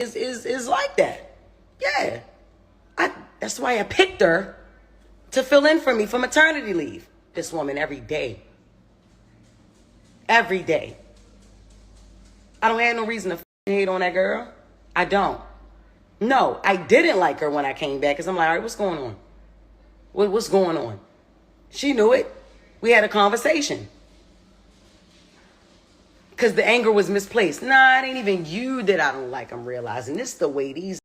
is like that. Yeah. That's why I picked her to fill in for me for maternity leave. This woman every day. Every day. I don't have no reason to hate on that girl. I don't. No, I didn't like her when I came back because I'm like, all right, what's going on? What's going on? She knew it. We had a conversation. Because the anger was misplaced. Nah, it ain't even you that I don't like. I'm realizing this is the way these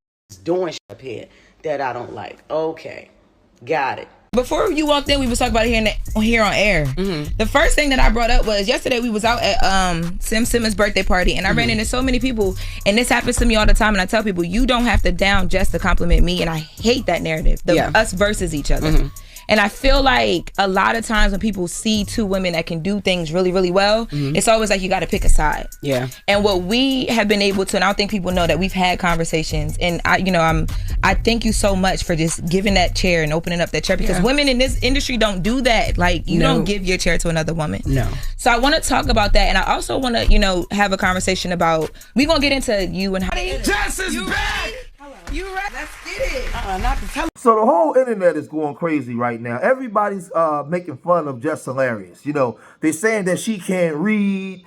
doing shit up here that I don't like. Okay, got it. Before you walked in, we was talking about it here on air. Mm-hmm. The first thing that I brought up was yesterday we was out at Sim Simmons' birthday party, and I ran into so many people, and this happens to me all the time, and I tell people, you don't have to down Jess to compliment me, and I hate that narrative, us versus each other. Mm-hmm. And I feel like a lot of times when people see two women that can do things really, really well, it's always like you got to pick a side. Yeah. And what we have been able to, and I don't think people know that we've had conversations. And I thank you so much for just giving that chair and opening up that chair, because women in this industry don't do that. Like you don't give your chair to another woman. No. So I want to talk about that, and I also want to have a conversation about. We're gonna get into you and how. Jess is back. You right? Let's get it. Not to tell. So the whole internet is going crazy right now. Everybody's making fun of Jess Hilarious. They're saying that she can't read.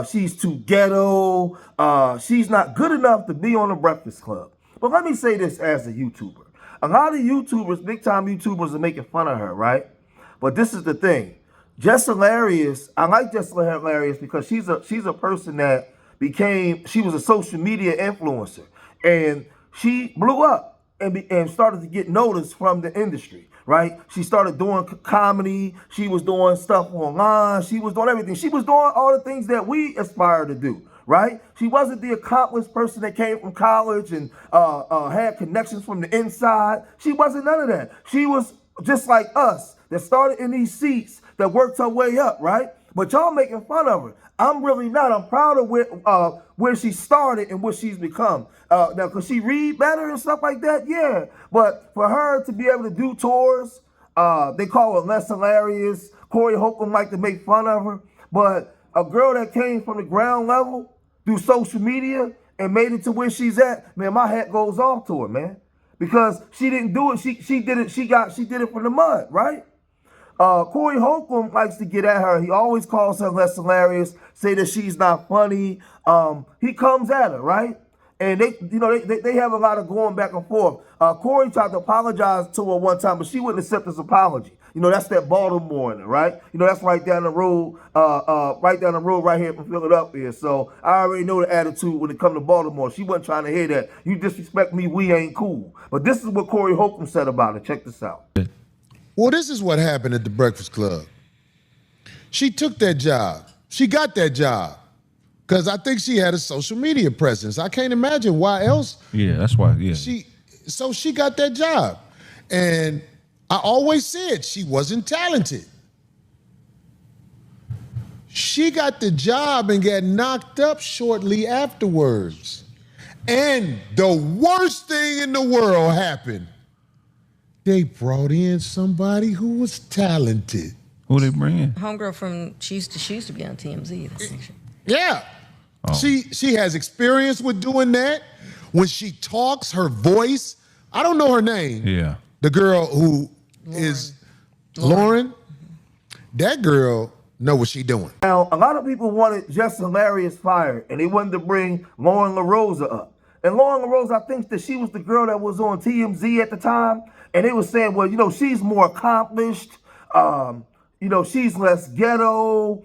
She's too ghetto. She's not good enough to be on the Breakfast Club. But let me say this as a YouTuber. A lot of YouTubers, big time YouTubers, are making fun of her, right? But this is the thing. Jess Hilarious, I like Jess Hilarious because she's a person that she was a social media influencer. And she blew up and started to get noticed from the industry, right? She started doing comedy. She was doing stuff online. She was doing everything. She was doing all the things that we aspire to do, right? She wasn't the accomplished person that came from college and had connections from the inside. She wasn't none of that. She was just like us that started in these seats that worked her way up, right? But y'all making fun of her. I'm really not. I'm proud of where she started and what she's become. Now, could she read better and stuff like that? Yeah. But for her to be able to do tours, they call her less hilarious. Corey Holcomb like to make fun of her. But a girl that came from the ground level through social media and made it to where she's at, man, my hat goes off to her, man. Because she didn't do it. She did it. She did it from the mud, right? Corey Holcomb likes to get at her. He always calls her less hilarious, say that she's not funny. He comes at her, right? And they have a lot of going back and forth. Corey tried to apologize to her one time, but she wouldn't accept his apology. That's that Baltimore in her, right? That's right down the road, right here from Philadelphia. So I already know the attitude when it comes to Baltimore. She wasn't trying to hear that. You disrespect me, we ain't cool. But this is what Corey Holcomb said about it. Check this out. Well, this is what happened at the Breakfast Club. She took that job. She got that job because I think she had a social media presence. I can't imagine why else. Yeah, that's why, yeah. So she got that job. And I always said she wasn't talented. She got the job and got knocked up shortly afterwards. And the worst thing in the world happened. They brought in somebody who was talented. Who they bring in? Homegirl from she used to be on TMZ. Yeah. Oh. She has experience with doing that. When she talks, her voice, I don't know her name. Yeah. The girl who is Lauren. That girl know what she doing. Now, a lot of people wanted Jess Hilarious fired, and they wanted to bring Lauren LaRosa up. And Lauren LaRosa, I think that she was the girl that was on TMZ at the time. And they were saying, well, she's more accomplished. She's less ghetto.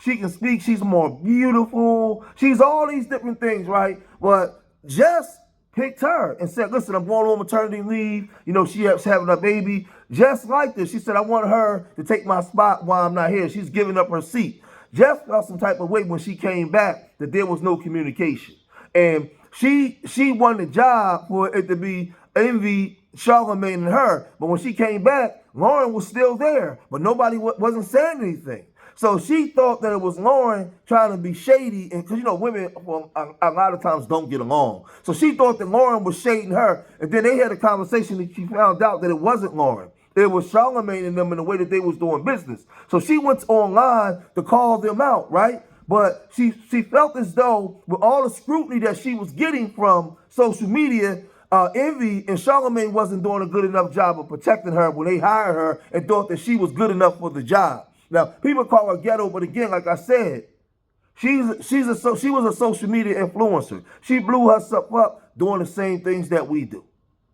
She can speak. She's more beautiful. She's all these different things, right? But Jess picked her and said, listen, I'm going on maternity leave. She's having a baby. Jess liked this. She said, I want her to take my spot while I'm not here. She's giving up her seat. Jess felt some type of way when she came back that there was no communication. And she won the job for it to be Envy, Charlamagne, and her. But when she came back, Lauren was still there, but nobody wasn't saying anything. So she thought that it was Lauren trying to be shady, and because women a lot of times don't get along. So she thought that Lauren was shading her, and then they had a conversation and she found out that it wasn't Lauren. It was Charlamagne and them in the way that they was doing business. So she went online to call them out, right? But she felt as though with all the scrutiny that she was getting from social media, Envy and Charlamagne wasn't doing a good enough job of protecting her when they hired her and thought that she was good enough for the job. Now, people call her ghetto, but again, like I said, she was a social media influencer. She blew herself up doing the same things that we do.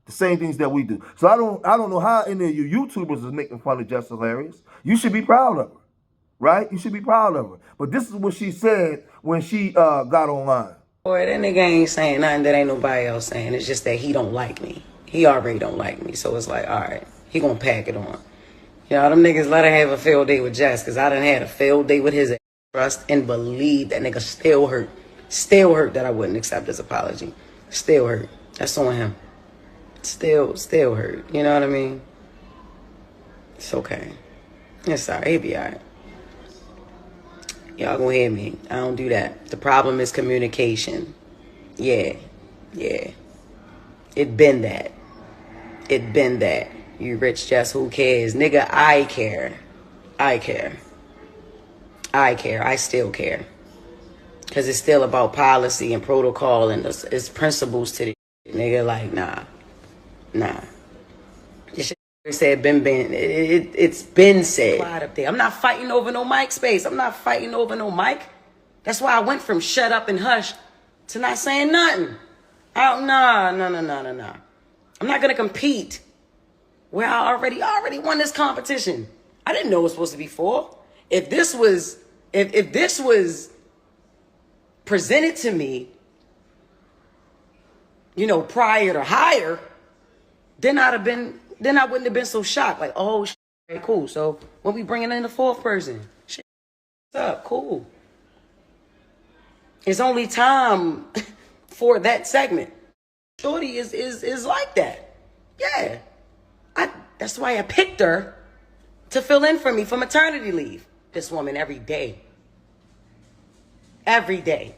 The same things that we do. So I don't know how any of you YouTubers is making fun of Jess Hilarious. You should be proud of her. Right? You should be proud of her. But this is what she said when she got online. Boy, that nigga ain't saying nothing that ain't nobody else saying. It's just that he don't like me. He already don't like me. So it's like, all right, he gonna pack it on. Y'all, them niggas let her have a failed day with Jess, because I done had a failed day with his ass. Trust and believe that nigga still hurt. Still hurt that I wouldn't accept his apology. Still hurt. That's on him. Still hurt. You know what I mean? It's okay. It's all right. He'll be all right. Y'all gonna hear me. I don't do that. The problem is communication. Yeah. It been that. You rich Jess, who cares? Nigga, I care. I still care. Because it's still about policy and protocol and it's principles to the nigga. Like, nah. This shit said it's been said. Up there. I'm not fighting over no mic space. I'm not fighting over no mic. That's why I went from shut up and hush to not saying nothing. Nah. I'm not gonna compete where I already won this competition. I didn't know it was supposed to be 4. If this was presented to me, you know, prior to hire, then I wouldn't have been so shocked. Like, oh, shit, okay, cool. So when we bringing in the 4th person, shit, what's up? Cool. It's only time for that segment. Shorty is like that. Yeah. That's why I picked her to fill in for me for maternity leave. This woman every day. Every day.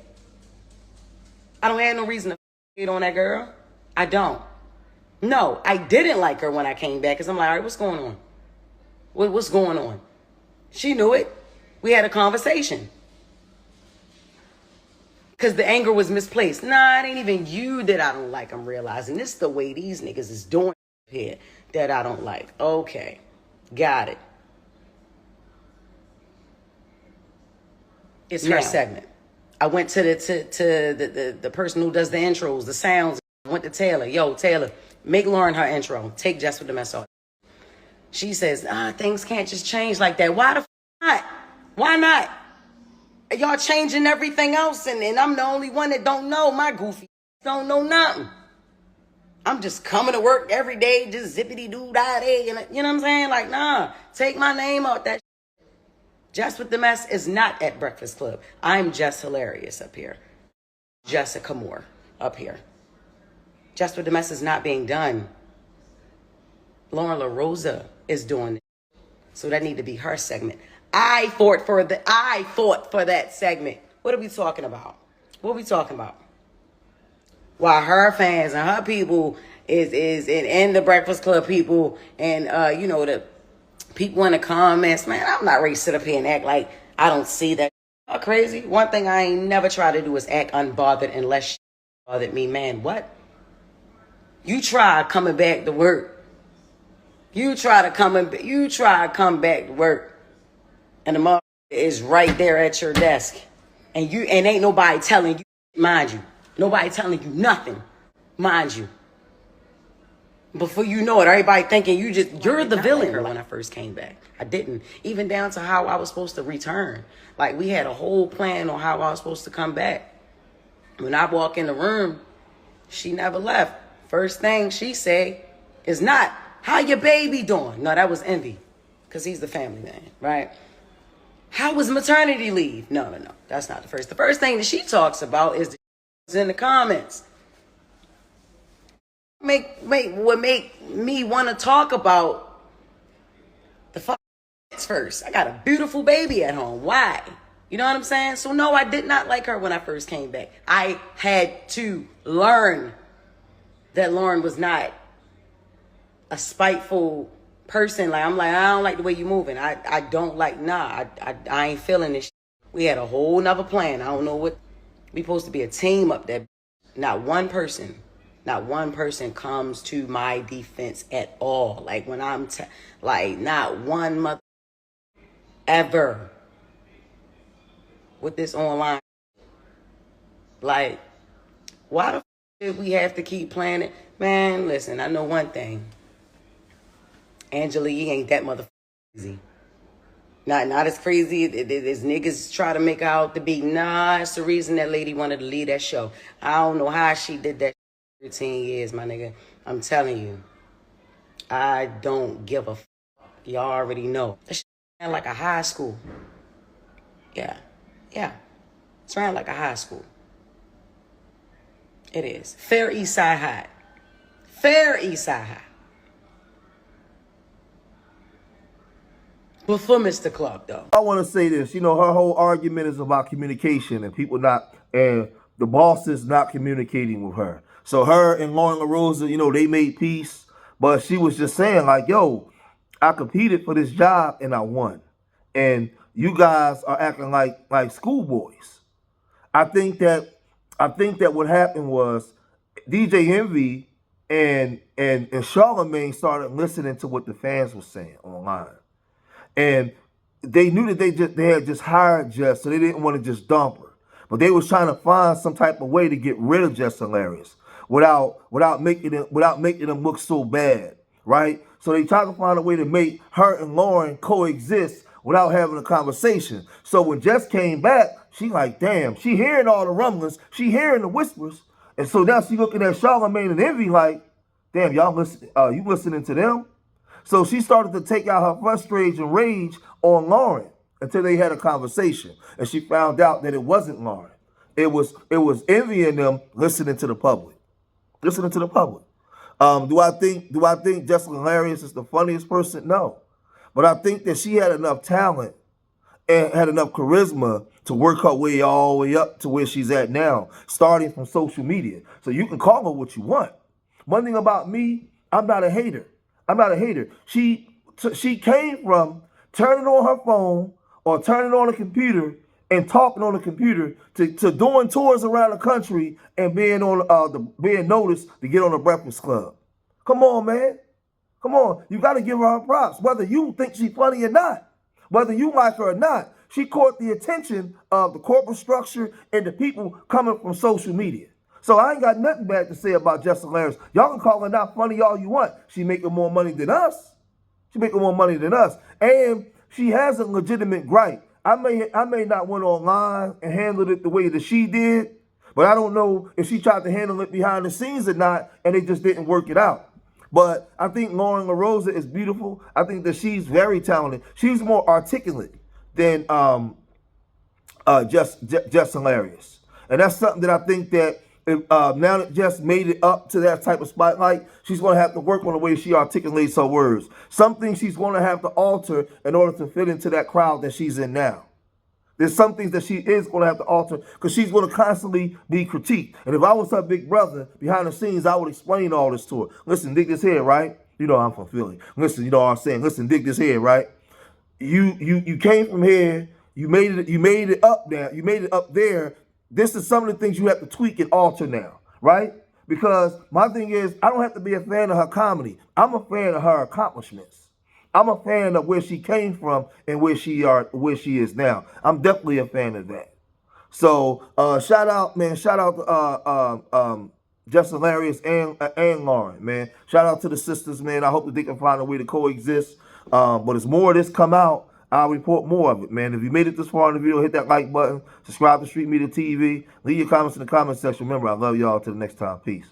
I don't have no reason to hate on that girl. I don't. No, I didn't like her when I came back because I'm like, all right, what's going on? What's going on? She knew it. We had a conversation. Because the anger was misplaced. Nah, it ain't even you that I don't like. I'm realizing this is the way these niggas is doing here that I don't like. Okay, got it. It's her segment. I went to the person who does the intros, the sounds. I went to Taylor. Yo, Taylor, make Lauren her intro. Take Jess with the mess off. She says, things can't just change like that. Why the not? Why not? Y'all changing everything else, and I'm the only one that don't know. My goofy don't know nothing. I'm just coming to work every day, just zippity-doo-dah-day. And you know what I'm saying? Like, nah, take my name out that. Jess with the Mess is not at Breakfast Club. I'm Jess Hilarious up here. Jessica Moore up here. Jess with the Mess is not being done. Lauren LaRosa is doing it. So that need to be her segment. I fought for that segment. What are we talking about? While her fans and her people and the Breakfast Club people and the people in the comments, man, I'm not ready to sit up here and act like I don't see that. Crazy. One thing I ain't never try to do is act unbothered unless she bothered me. Man, what? You try coming back to work. You try to come back to work. And the mother is right there at your desk. And ain't nobody telling you, mind you. Nobody telling you nothing, mind you. Before you know it, everybody thinking you're the villain. When I first came back, I didn't. Even down to how I was supposed to return. Like, we had a whole plan on how I was supposed to come back. When I walk in the room, she never left. First thing she say is not, how your baby doing? No, that was Envy, because he's the family man, right? How was maternity leave? No. That's not the first. The first thing that she talks about is in the comments. What make me want to talk about the fuck first. I got a beautiful baby at home. Why? You know what I'm saying? So no, I did not like her when I first came back. I had to learn that Lauren was not a spiteful person. Like, I'm like, I don't like the way you moving. I don't like, I ain't feeling this shit. We had a whole nother plan. I don't know what. We supposed to be a team up there. Not one person comes to my defense at all. Like when I'm, like not one mother ever with this online. Like, why the did we have to keep playing it? Man, listen, I know one thing. Angela Yee ain't that motherfucker crazy. Not as crazy as niggas try to make out to be. Nah, it's the reason that lady wanted to leave that show. I don't know how she did that 13 years, my nigga. I'm telling you. I don't give a fuck. Y'all already know. That shit ran like a high school. Yeah. It's ran like a high school. It is. Fair East Side High. Fair East Side High. But for Mr. Clark, though. I want to say this. You know, her whole argument is about communication and people not, and the bosses not communicating with her. So her and Lauren LaRosa, you know, they made peace. But she was just saying, like, yo, I competed for this job and I won. And you guys are acting like schoolboys. I think that what happened was DJ Envy and Charlamagne started listening to what the fans were saying online. And they knew that they had just hired Jess, so they didn't want to just dump her. But they was trying to find some type of way to get rid of Jess Hilarious without making them look so bad, right? So they tried to find a way to make her and Lauren coexist without having a conversation. So when Jess came back, she like, damn, she hearing all the rumblings, she hearing the whispers, and so now she looking at Charlamagne and Envy like, damn, y'all listen, you listening to them? So she started to take out her frustration and rage on Lauren until they had a conversation. And she found out that it wasn't Lauren. It was Envy and them listening to the public. Listening to the public. Do I think Jessica Hilarious is the funniest person? No. But I think that she had enough talent and had enough charisma to work her way all the way up to where she's at now, starting from social media. So you can call her what you want. One thing about me, I'm not a hater. She came from turning on her phone or turning on a computer and talking on the computer to doing tours around the country and being noticed to get on the Breakfast Club. Come on, man. Come on. You got to give her props. Whether you think she's funny or not, whether you like her or not, she caught the attention of the corporate structure and the people coming from social media. So I ain't got nothing bad to say about Jess Hilarious. Y'all can call her not funny all you want. She making more money than us. And she has a legitimate gripe. I may not went online and handled it the way that she did, but I don't know if she tried to handle it behind the scenes or not, and they just didn't work it out. But I think Lauren LaRosa is beautiful. I think that she's very talented. She's more articulate than Jess Hilarious. And that's something that I think that now that Jess made it up to that type of spotlight, she's going to have to work on the way she articulates her words. Something she's going to have to alter in order to fit into that crowd that she's in now. There's some things that she is going to have to alter because she's going to constantly be critiqued. And if I was her big brother behind the scenes, I would explain all this to her. Listen, dig this here, right? You know I'm from Philly. Listen, you know what I'm saying? Listen, dig this here, right? You came from here. You made it up there. You made it up there. This is some of the things you have to tweak and alter now, right? Because my thing is, I don't have to be a fan of her comedy. I'm a fan of her accomplishments. I'm a fan of where she came from and where she is now. I'm definitely a fan of that. So shout out to Jess Hilarious and Lauren, man. Shout out to the sisters, man. I hope that they can find a way to coexist. But as more of this come out, I'll report more of it, man. If you made it this far in the video, hit that like button. Subscribe to Street Media TV. Leave your comments in the comment section. Remember, I love y'all. Till the next time. Peace.